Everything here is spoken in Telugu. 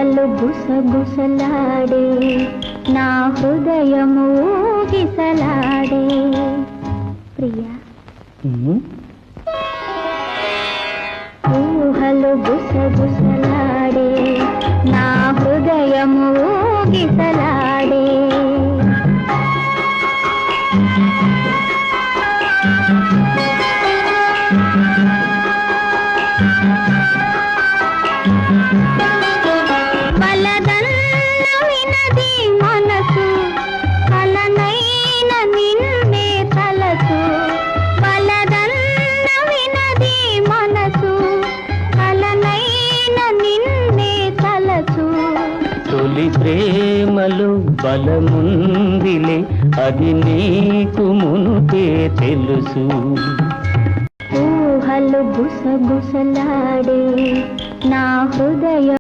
ఊహలు గుసగుసలాడే నా హృదయము ఊగిసలాడే ప్రియా ఊహలు గుసగుసలాడే నా హృదయము ఊగిసలాడే బలదన్న వినది మనసు కలనైన నిన్నే తలసు బలదన్న వినది మనసు కలనైన నిన్నే తలసు తొలి ప్రేమలో బలముందిలే అది నీకు మునుపే తెలుసు ఊహలు గుసగుసలాడే నా హృదయం